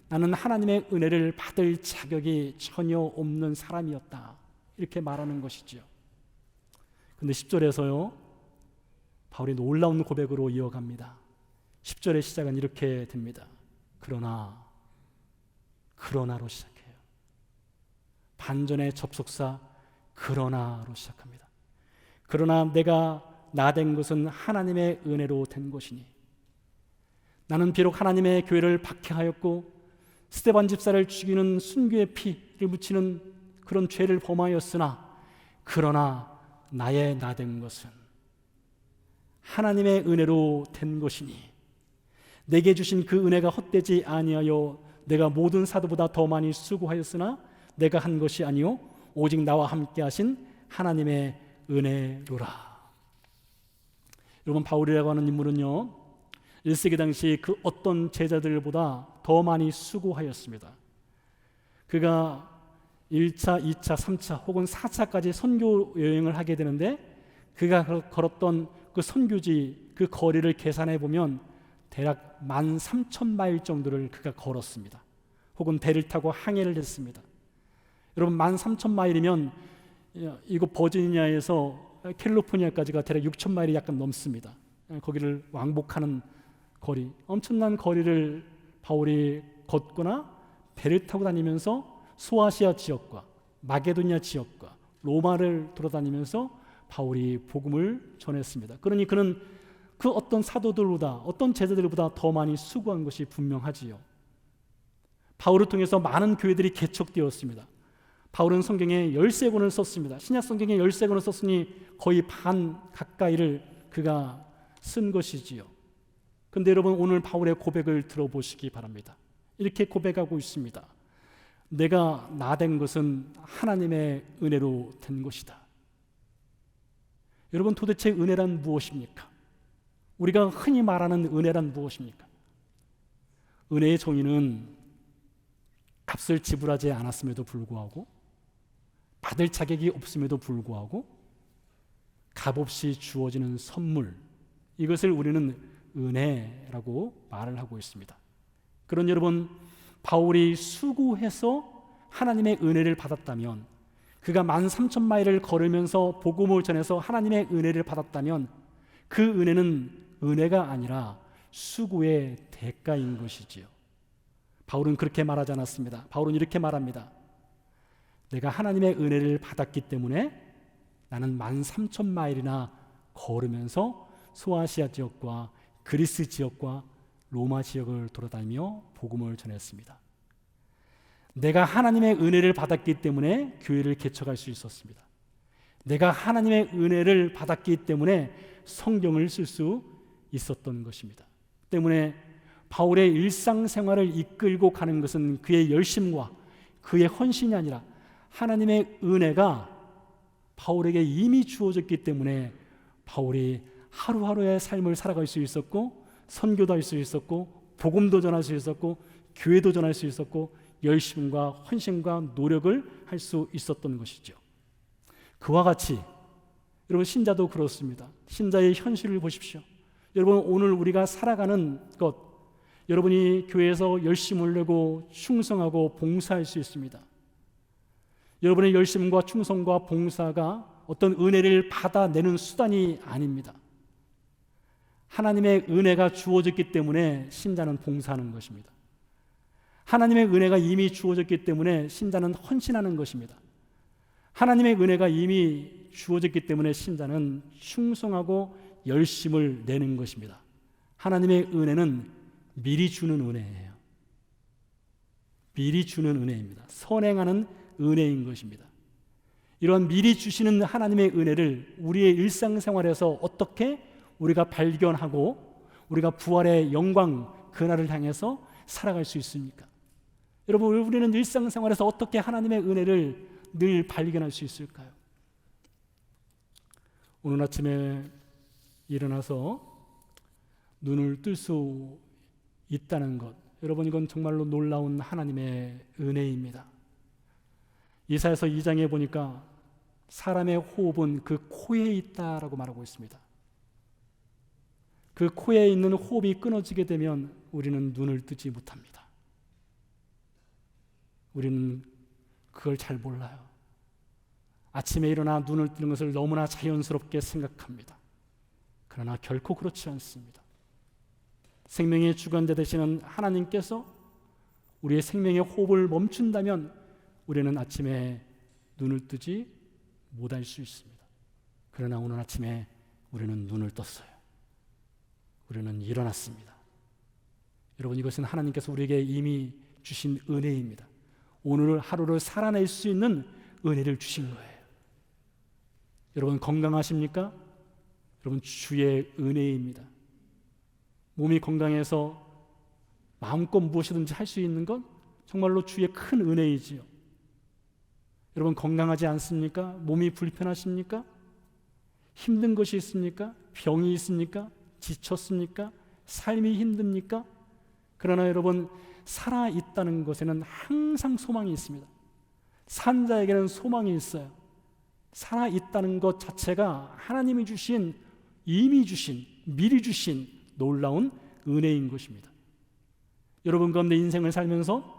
나는 하나님의 은혜를 받을 자격이 전혀 없는 사람이었다. 이렇게 말하는 것이죠. 그런데 10절에서요 바울이 놀라운 고백으로 이어갑니다. 10절의 시작은 이렇게 됩니다. 그러나로 시작해요. 반전의 접속사 그러나로 시작합니다. 그러나 내가 나 된 것은 하나님의 은혜로 된 것이니 나는 비록 하나님의 교회를 박해하였고 스데반 집사를 죽이는 순교의 피를 묻히는 그런 죄를 범하였으나 그러나 나의 나 된 것은 하나님의 은혜로 된 것이니 내게 주신 그 은혜가 헛되지 아니하여 내가 모든 사도보다 더 많이 수고하였으나 내가 한 것이 아니요 오직 나와 함께 하신 하나님의 은혜로라. 여러분 바울이라고 하는 인물은요 1세기 당시 그 어떤 제자들보다 더 많이 수고하였습니다. 그가 1차, 2차, 3차 혹은 4차까지 선교 여행을 하게 되는데 그가 걸었던 그 선교지 그 거리를 계산해 보면 대략 13,000마일 정도를 그가 걸었습니다. 혹은 배를 타고 항해를 했습니다. 여러분 13,000마일이면 이곳 버지니아에서 캘리포니아까지가 대략 6,000마일이 약간 넘습니다. 거기를 왕복하는 거리, 엄청난 거리를 바울이 걷거나 배를 타고 다니면서 소아시아 지역과 마게도니아 지역과 로마를 돌아다니면서 바울이 복음을 전했습니다. 그러니 그는 그 어떤 사도들보다 어떤 제자들보다 더 많이 수고한 것이 분명하지요. 바울을 통해서 많은 교회들이 개척되었습니다. 바울은 성경에 13권을 썼습니다. 신약 성경에 13권을 썼으니 거의 반 가까이를 그가 쓴 것이지요. 그런데 여러분 오늘 바울의 고백을 들어보시기 바랍니다. 이렇게 고백하고 있습니다. 내가 나 된 것은 하나님의 은혜로 된 것이다. 여러분 도대체 은혜란 무엇입니까? 우리가 흔히 말하는 은혜란 무엇입니까? 은혜의 정의는 값을 지불하지 않았음에도 불구하고, 받을 자격이 없음에도 불구하고 값없이 주어지는 선물, 이것을 우리는 은혜라고 말을 하고 있습니다. 그런 여러분, 바울이 수고해서 하나님의 은혜를 받았다면, 그가 13,000마일을 걸으면서 복음을 전해서 하나님의 은혜를 받았다면, 그 은혜는 은혜가 아니라 수고의 대가인 것이지요. 바울은 그렇게 말하지 않았습니다. 바울은 이렇게 말합니다. 내가 하나님의 은혜를 받았기 때문에 나는 13,000마일이나 걸으면서 소아시아 지역과 그리스 지역과 로마 지역을 돌아다니며 복음을 전했습니다. 내가 하나님의 은혜를 받았기 때문에 교회를 개척할 수 있었습니다. 내가 하나님의 은혜를 받았기 때문에 성경을 쓸 수 있었던 것입니다. 때문에 바울의 일상생활을 이끌고 가는 것은 그의 열심과 그의 헌신이 아니라 하나님의 은혜가 바울에게 이미 주어졌기 때문에 바울이 하루하루의 삶을 살아갈 수 있었고, 선교도 할 수 있었고, 복음도 전할 수 있었고, 교회도 전할 수 있었고, 열심과 헌신과 노력을 할 수 있었던 것이죠. 그와 같이 여러분, 신자도 그렇습니다. 신자의 현실을 보십시오. 여러분, 오늘 우리가 살아가는 것, 여러분이 교회에서 열심을 내고 충성하고 봉사할 수 있습니다. 여러분의 열심과 충성과 봉사가 어떤 은혜를 받아내는 수단이 아닙니다. 하나님의 은혜가 주어졌기 때문에 신자는 봉사하는 것입니다. 하나님의 은혜가 이미 주어졌기 때문에 신자는 헌신하는 것입니다. 하나님의 은혜가 이미 주어졌기 때문에 신자는 충성하고 열심을 내는 것입니다. 하나님의 은혜는 미리 주는 은혜예요. 미리 주는 은혜입니다. 선행하는 은혜인 것입니다. 이런 미리 주시는 하나님의 은혜를 우리의 일상생활에서 어떻게 우리가 발견하고 우리가 부활의 영광 그날을 향해서 살아갈 수 있습니까? 여러분, 우리는 일상생활에서 어떻게 하나님의 은혜를 늘 발견할 수 있을까요? 오늘 아침에 일어나서 눈을 뜰 수 있다는 것, 여러분, 이건 정말로 놀라운 하나님의 은혜입니다. 이사야서 2장에 보니까 사람의 호흡은 그 코에 있다라고 말하고 있습니다. 그 코에 있는 호흡이 끊어지게 되면 우리는 눈을 뜨지 못합니다. 우리는 그걸 잘 몰라요. 아침에 일어나 눈을 뜨는 것을 너무나 자연스럽게 생각합니다. 그러나 결코 그렇지 않습니다. 생명의 주관자 되시는 하나님께서 우리의 생명의 호흡을 멈춘다면 우리는 아침에 눈을 뜨지 못할 수 있습니다. 그러나 오늘 아침에 우리는 눈을 떴어요. 우리는 일어났습니다. 여러분, 이것은 하나님께서 우리에게 이미 주신 은혜입니다. 오늘 하루를 살아낼 수 있는 은혜를 주신 거예요. 여러분, 건강하십니까? 여러분, 주의 은혜입니다. 몸이 건강해서 마음껏 무엇이든지 할 수 있는 건 정말로 주의 큰 은혜이지요. 여러분, 건강하지 않습니까? 몸이 불편하십니까? 힘든 것이 있습니까? 병이 있습니까? 지쳤습니까? 삶이 힘듭니까? 그러나 여러분, 살아있다는 것에는 항상 소망이 있습니다. 산 자에게는 소망이 있어요. 살아있다는 것 자체가 하나님이 주신, 이미 주신, 미리 주신 놀라운 은혜인 것입니다. 여러분 가운데 인생을 살면서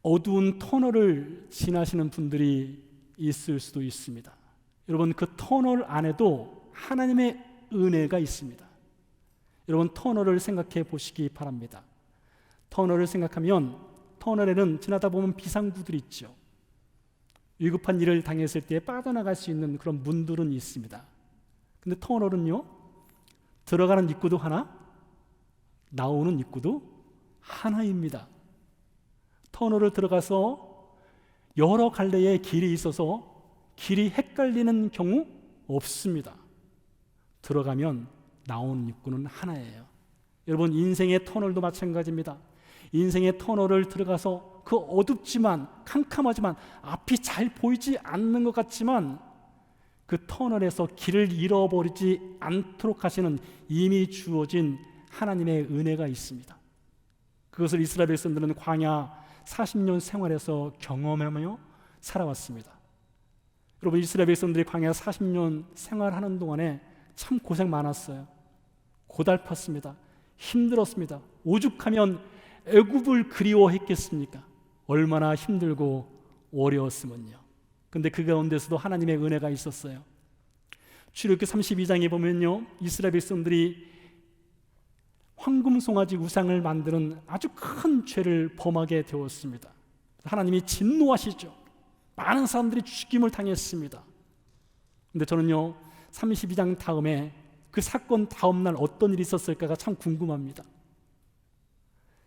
어두운 터널을 지나시는 분들이 있을 수도 있습니다. 여러분, 그 터널 안에도 하나님의 은혜가 있습니다. 여러분, 터널을 생각해 보시기 바랍니다. 터널을 생각하면 터널에는 지나다 보면 비상구들이 있죠. 위급한 일을 당했을 때 빠져나갈 수 있는 그런 문들은 있습니다. 근데 터널은요, 들어가는 입구도 하나, 나오는 입구도 하나입니다. 터널을 들어가서 여러 갈래의 길이 있어서 길이 헷갈리는 경우 없습니다. 들어가면 나오는 입구는 하나예요. 여러분, 인생의 터널도 마찬가지입니다. 인생의 터널을 들어가서 그 어둡지만 캄캄하지만 앞이 잘 보이지 않는 것 같지만 그 터널에서 길을 잃어버리지 않도록 하시는 이미 주어진 하나님의 은혜가 있습니다. 그것을 이스라엘 백성들은 광야 40년 생활에서 경험하며 살아왔습니다. 여러분, 이스라엘 백성들이 광야 40년 생활하는 동안에 참 고생 많았어요. 고달팠습니다. 힘들었습니다. 오죽하면 애굽을 그리워했겠습니까? 얼마나 힘들고 어려웠으면요. 근데 그 가운데서도 하나님의 은혜가 있었어요. 출애굽기 32장에 보면요, 이스라엘 백성들이 황금송아지 우상을 만드는 아주 큰 죄를 범하게 되었습니다. 하나님이 진노하시죠. 많은 사람들이 죽임을 당했습니다. 근데 저는요, 32장 다음에 그 사건 다음 날 어떤 일이 있었을까가 참 궁금합니다.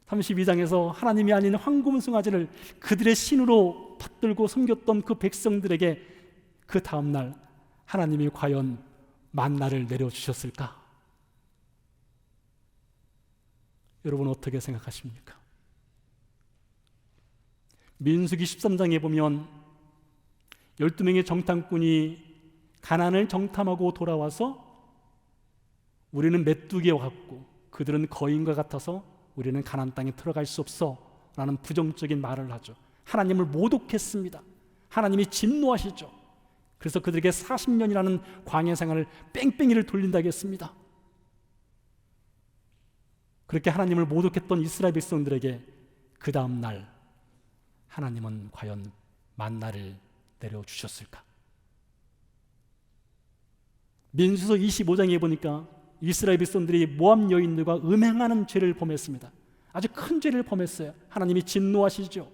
32장에서 하나님이 아닌 황금송아지를 그들의 신으로 받들고 섬겼던 그 백성들에게 그 다음 날 하나님이 과연 만나를 내려주셨을까? 여러분 어떻게 생각하십니까? 민수기 13장에 보면 12명의 정탐꾼이 가나안을 정탐하고 돌아와서 우리는 메뚜기와 같고 그들은 거인과 같아서 우리는 가나안 땅에 들어갈 수 없어 라는 부정적인 말을 하죠. 하나님을 모독했습니다. 하나님이 진노하시죠. 그래서 그들에게 40년이라는 광야 생활을 뺑뺑이를 돌린다고 했습니다. 그렇게 하나님을 모독했던 이스라엘 백성들에게 그 다음 날 하나님은 과연 만나를 내려주셨을까? 민수서 25장에 보니까 이스라엘 백성들이 모압 여인들과 음행하는 죄를 범했습니다. 아주 큰 죄를 범했어요. 하나님이 진노하시죠.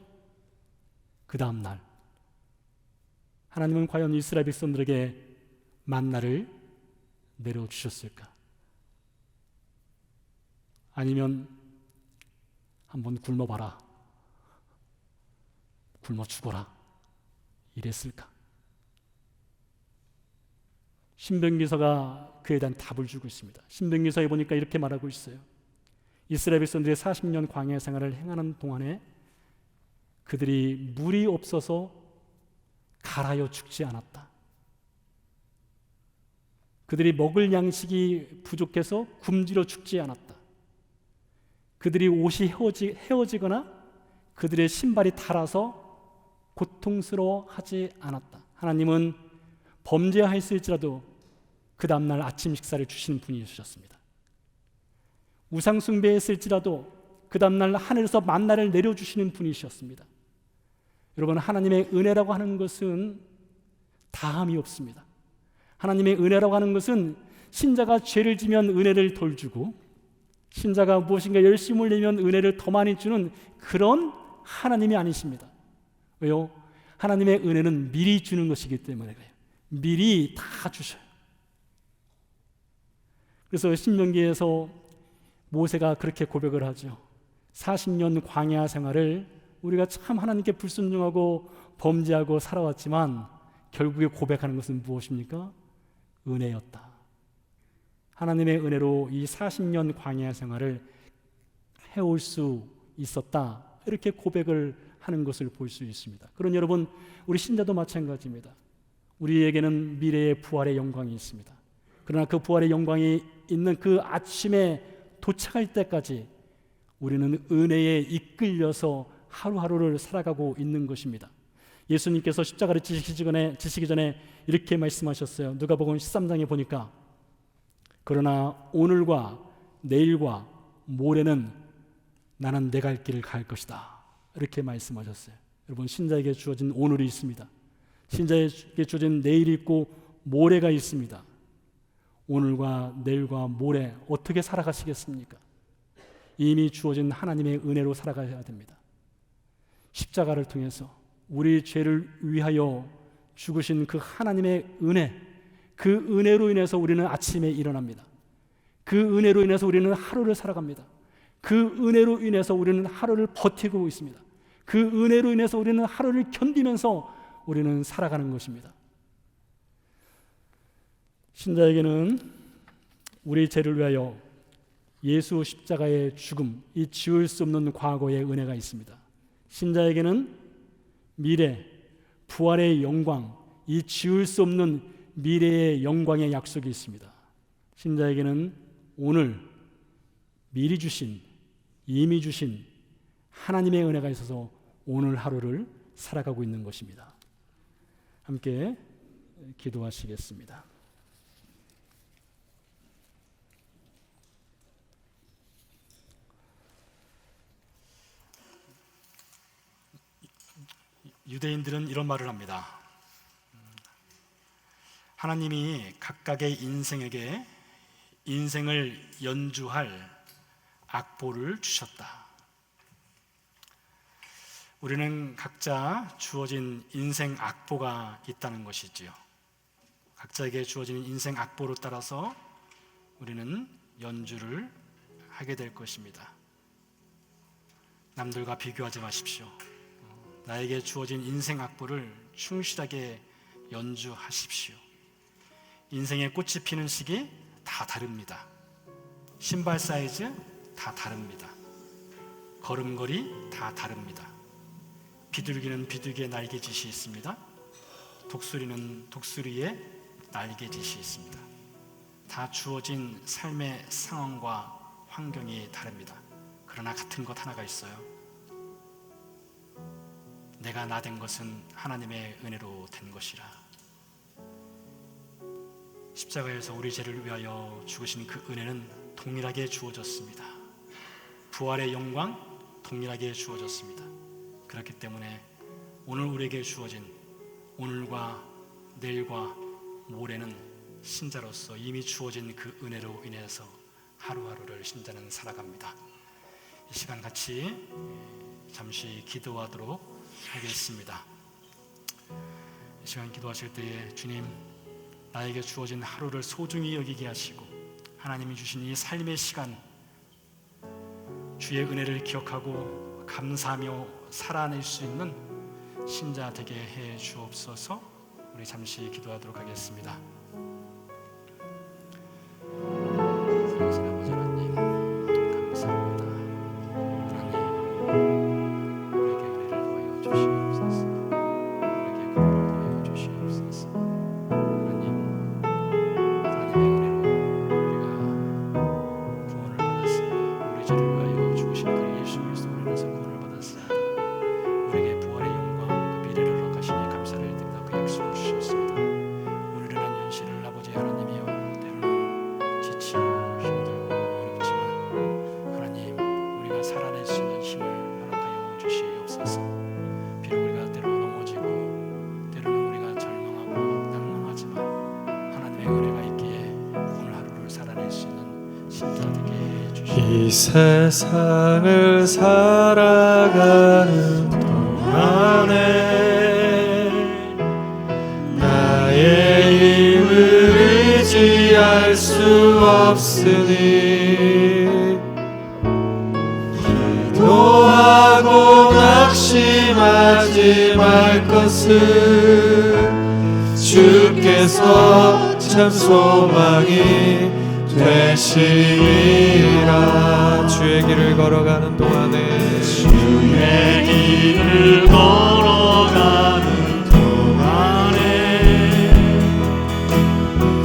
그 다음 날 하나님은 과연 이스라엘 백성들에게 만나를 내려주셨을까? 아니면 한번 굶어봐라, 굶어 죽어라 이랬을까? 신명기서가 그에 대한 답을 주고 있습니다. 신명기서에 보니까 이렇게 말하고 있어요. 이스라엘 백성들이 40년 광야 생활을 행하는 동안에 그들이 물이 없어서 갈아여 죽지 않았다. 그들이 먹을 양식이 부족해서 굶주려 죽지 않았다. 그들이 옷이 헤어지거나 그들의 신발이 닳아서 고통스러워하지 않았다. 하나님은 범죄하였을지라도 그 다음날 아침 식사를 주시는 분이셨습니다. 우상 숭배했을지라도 그 다음날 하늘에서 만나를 내려주시는 분이셨습니다. 여러분, 하나님의 은혜라고 하는 것은 다함이 없습니다. 하나님의 은혜라고 하는 것은 신자가 죄를 지면 은혜를 덜 주고 신자가 무엇인가 열심을 내면 은혜를 더 많이 주는 그런 하나님이 아니십니다. 왜요? 하나님의 은혜는 미리 주는 것이기 때문에 그래요. 미리 다 주셔요. 그래서 신명기에서 모세가 그렇게 고백을 하죠. 40년 광야 생활을 우리가 참 하나님께 불순종하고 범죄하고 살아왔지만 결국에 고백하는 것은 무엇입니까? 은혜였다. 하나님의 은혜로 이 40년 광야 생활을 해올 수 있었다. 이렇게 고백을 하는 것을 볼 수 있습니다. 그런 여러분, 우리 신자도 마찬가지입니다. 우리에게는 미래의 부활의 영광이 있습니다. 그러나 그 부활의 영광이 있는 그 아침에 도착할 때까지 우리는 은혜에 이끌려서 하루하루를 살아가고 있는 것입니다. 예수님께서 십자가를 지시기 전에 이렇게 말씀하셨어요. 누가복음 13장에 보니까 그러나 오늘과 내일과 모레는 나는 내 갈 길을 갈 것이다. 이렇게 말씀하셨어요. 여러분, 신자에게 주어진 오늘이 있습니다. 신자에게 주어진 내일이 있고 모레가 있습니다. 오늘과 내일과 모레 어떻게 살아가시겠습니까? 이미 주어진 하나님의 은혜로 살아가야 됩니다. 십자가를 통해서 우리 죄를 위하여 죽으신 그 하나님의 은혜, 그 은혜로 인해서 우리는 아침에 일어납니다. 그 은혜로 인해서 우리는 하루를 살아갑니다. 그 은혜로 인해서 우리는 하루를 버티고 있습니다. 그 은혜로 인해서 우리는 하루를 견디면서 우리는 살아가는 것입니다. 신자에게는 우리 죄를 위하여 예수 십자가의 죽음, 이 지울 수 없는 과거의 은혜가 있습니다. 신자에게는 미래, 부활의 영광, 이 지울 수 없는 미래의 영광의 약속이 있습니다. 신자에게는 오늘 미리 주신, 이미 주신 하나님의 은혜가 있어서 오늘 하루를 살아가고 있는 것입니다. 함께 기도하시겠습니다. 유대인들은 이런 말을 합니다. 하나님이 각각의 인생에게 인생을 연주할 악보를 주셨다. 우리는 각자 주어진 인생 악보가 있다는 것이지요. 각자에게 주어진 인생 악보로 따라서 우리는 연주를 하게 될 것입니다. 남들과 비교하지 마십시오. 나에게 주어진 인생 악보를 충실하게 연주하십시오. 인생의 꽃이 피는 시기 다 다릅니다. 신발 사이즈 다 다릅니다. 걸음걸이 다 다릅니다. 비둘기는 비둘기의 날개짓이 있습니다. 독수리는 독수리의 날개짓이 있습니다. 다 주어진 삶의 상황과 환경이 다릅니다. 그러나 같은 것 하나가 있어요. 내가 나 된 것은 하나님의 은혜로 된 것이라. 십자가에서 우리 죄를 위하여 죽으신 그 은혜는 동일하게 주어졌습니다. 부활의 영광 동일하게 주어졌습니다. 그렇기 때문에 오늘 우리에게 주어진 오늘과 내일과 모레는 신자로서 이미 주어진 그 은혜로 인해서 하루하루를 신자는 살아갑니다. 이 시간 같이 잠시 기도하도록 하겠습니다. 이 시간 기도하실 때에 주님, 나에게 주어진 하루를 소중히 여기게 하시고 하나님이 주신 이 삶의 시간 주의 은혜를 기억하고 감사하며 살아낼 수 있는 신자 되게 해 주옵소서. 우리 잠시 기도하도록 하겠습니다. 사랑하시는 아버지 하나님, 감사합니다. 하나님, 우리에게 은혜를 더하여 주시옵소서. 우리에게 긍휼을 더하여 주시옵소서. 하나님, 하나님의 은혜로 우리가 구원을 받았습니다. 우리 죄를 위하여 죽으신 그 예수 그리스도로 인해서 구원을 받았습니다. 우리에게 부활의 영광, 그 미래를 허락하시니 감사를 드립니다. 그 약속을 주셨습니다. 오늘은 현실을 아버지 하나님이여 때로는 지치고 힘들고 어렵지만 하나님, 우리가 살아낼 수 있는 힘을 허락하여 주시옵소서. 비록 우리가 때로 넘어지고 때로는 우리가 절망하고 낭망하지만 하나님의 은혜가 있기에 오늘 하루를 살아낼 수 있는 신자 되게 해 주시옵소서. 이 세상을 살아가는 동안에 나의 힘을 의지할 수 없으니 기도하고 낙심하지 말 것은 주께서 참 소망이 되시리라. 주의 길을 걸어가는 동안에 주의 길을 걸어가는 동안에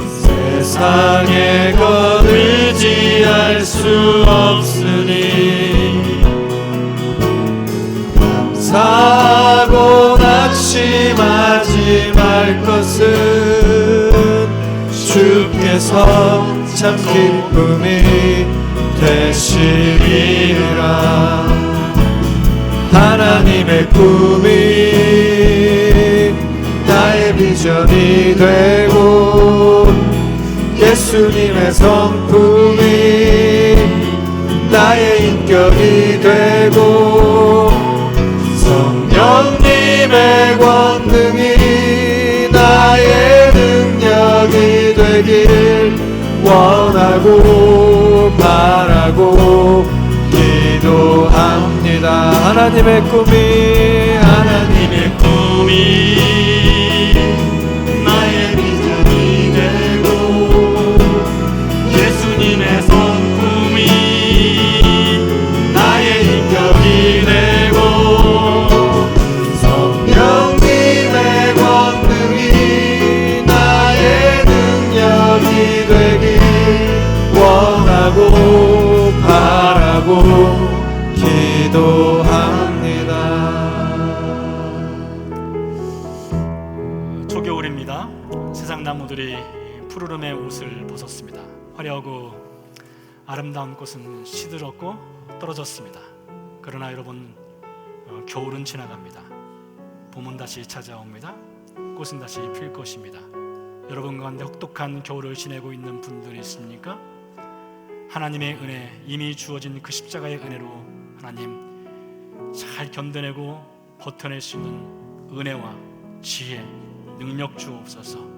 세상의 것 의지할 수 없으니 감사하고 낙심하지 말 것은 주께서 참 기쁨이 되시리라. 하나님의 꿈이 나의 비전이 되고 예수님의 성품이 나의 인격이 되고 성령님의 권능이 나의 능력이 되길 원하고 바라고 기도합니다. 하나님의 꿈이 나의 비전이 되고 예수님의 성품이 나의 인격이 되고 성령님의 권능이 나의 그들이 푸르름의 옷을 벗었습니다. 화려하고 아름다운 꽃은 시들었고 떨어졌습니다. 그러나 여러분, 겨울은 지나갑니다. 봄은 다시 찾아옵니다. 꽃은 다시 필 것입니다. 여러분 가운데 혹독한 겨울을 지내고 있는 분들이 있습니까? 하나님의 은혜, 이미 주어진 그 십자가의 은혜로 하나님 잘 견뎌내고 버텨낼 수 있는 은혜와 지혜, 능력 주옵소서.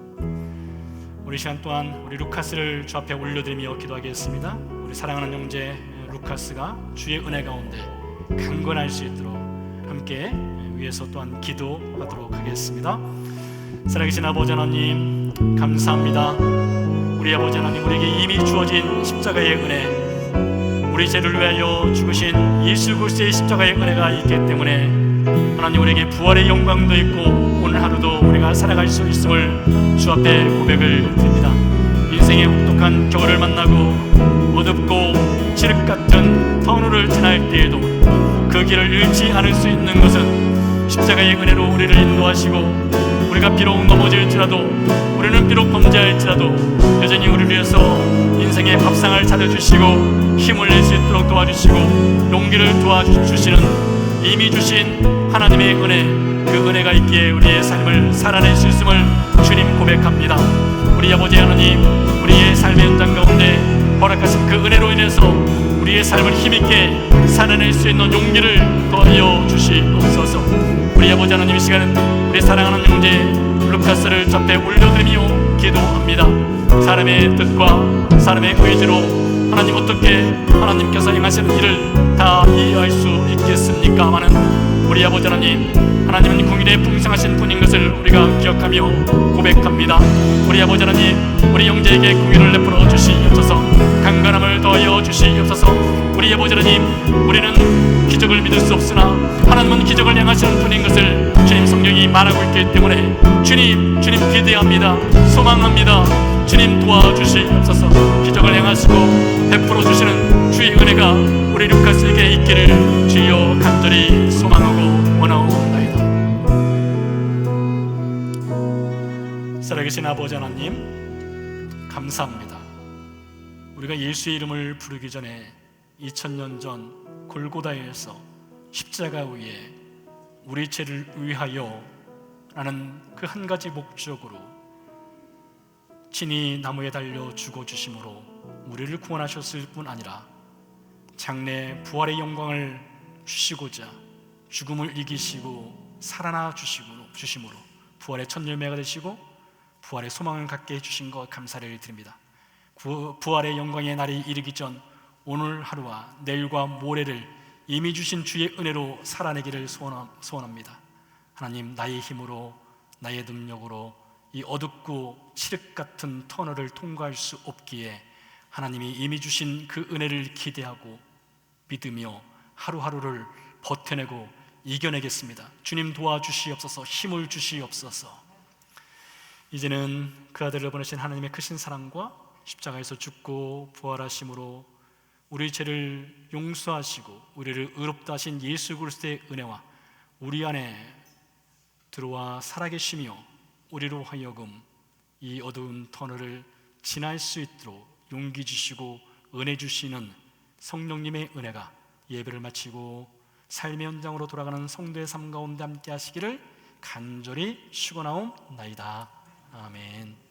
우리 시간 또한 우리 루카스를 주 앞에 올려드리며 기도하겠습니다. 우리 사랑하는 형제 루카스가 주의 은혜 가운데 강건할 수 있도록 함께 위에서 또한 기도하도록 하겠습니다. 살아계신 아버지 하나님, 감사합니다. 우리 아버지 하나님, 우리에게 이미 주어진 십자가의 은혜, 우리 죄를 위하여 죽으신 예수 그리스도의 십자가의 은혜가 있기 때문에 하나님, 우리에게 부활의 영광도 있고 오늘 하루도 우리가 살아갈 수 있음을 주 앞에 고백을 드립니다. 인생의 혹독한 겨울을 만나고 어둡고 칠흑 같은 터널을 지날 때에도 그 길을 잃지 않을 수 있는 것은 십자가의 은혜로 우리를 인도하시고, 우리가 비록 넘어질지라도, 우리는 비록 범죄할지라도 여전히 우리를 위해서 인생의 밥상을 차려주시고 힘을 낼 수 있도록 도와주시고 용기를 도와주시는 이미 주신 하나님의 은혜, 그 은혜가 있기에 우리의 삶을 살아낼 수 있음을 주님 고백합니다. 우리 아버지 하나님, 우리의 삶의 현장 가운데 허락하신 그 은혜로 인해서 우리의 삶을 힘있게 살아낼 수 있는 용기를 더하여 주시옵소서. 우리 아버지 하나님, 이 시간은 우리 사랑하는 형제 루카스를 접해 올려드리며 기도합니다. 사람의 뜻과 사람의 의지로 하나님 어떻게 하나님께서 행하시는 일을 다 이해할 수 있겠습니까마는 우리 아버지 하나님, 하나님은 궁일에 풍성하신 분인 것을 우리가 기억하며 고백합니다. 우리 아버지 하나님, 우리 형제에게 궁일을 베풀어 주시옵소서. 강건함을 더하여 주시옵소서. 우리 아버지 하나님, 우리는 기적을 믿을 수 없으나 하나님은 기적을 행하시는 분인 것을 주님 성령이 말하고 있기 때문에 주님 기대합니다. 소망합니다. 주님 도와주시옵소서. 기적을 행하시고 베풀어 주시는 주의 은혜가 우리 루카스에게 있기를 주여 간절히 소망하고 원하옵나이다. 살아계신 아버지 하나님, 감사합니다. 우리가 예수의 이름을 부르기 전에 2000년 전 골고다에서 십자가 위에 우리 죄를 위하여 라는 그 한 가지 목적으로 친히 나무에 달려 죽어주심으로 우리를 구원하셨을 뿐 아니라 장래 부활의 영광을 주시고자 죽음을 이기시고 살아나 주심으로 부활의 첫 열매가 되시고 부활의 소망을 갖게 해주신 것 감사를 드립니다. 부활의 영광의 날이 이르기 전 오늘 하루와 내일과 모레를 이미 주신 주의 은혜로 살아내기를 소원합니다. 하나님, 나의 힘으로 나의 능력으로 이 어둡고 칠흑 같은 터널을 통과할 수 없기에 하나님이 이미 주신 그 은혜를 기대하고 믿으며 하루하루를 버텨내고 이겨내겠습니다. 주님 도와주시옵소서. 힘을 주시옵소서. 이제는 그 아들을 보내신 하나님의 크신 사랑과 십자가에서 죽고 부활하심으로 우리 죄를 용서하시고 우리를 의롭다 하신 예수 그리스도의 은혜와 우리 안에 들어와 살아계시며 우리로 하여금 이 어두운 터널을 지날 수 있도록 용기 주시고 은혜 주시는 성령님의 은혜가 예배를 마치고 삶의 현장으로 돌아가는 성도의 삶 가운데 함께 하시기를 간절히 축원하옵나이다. 아멘.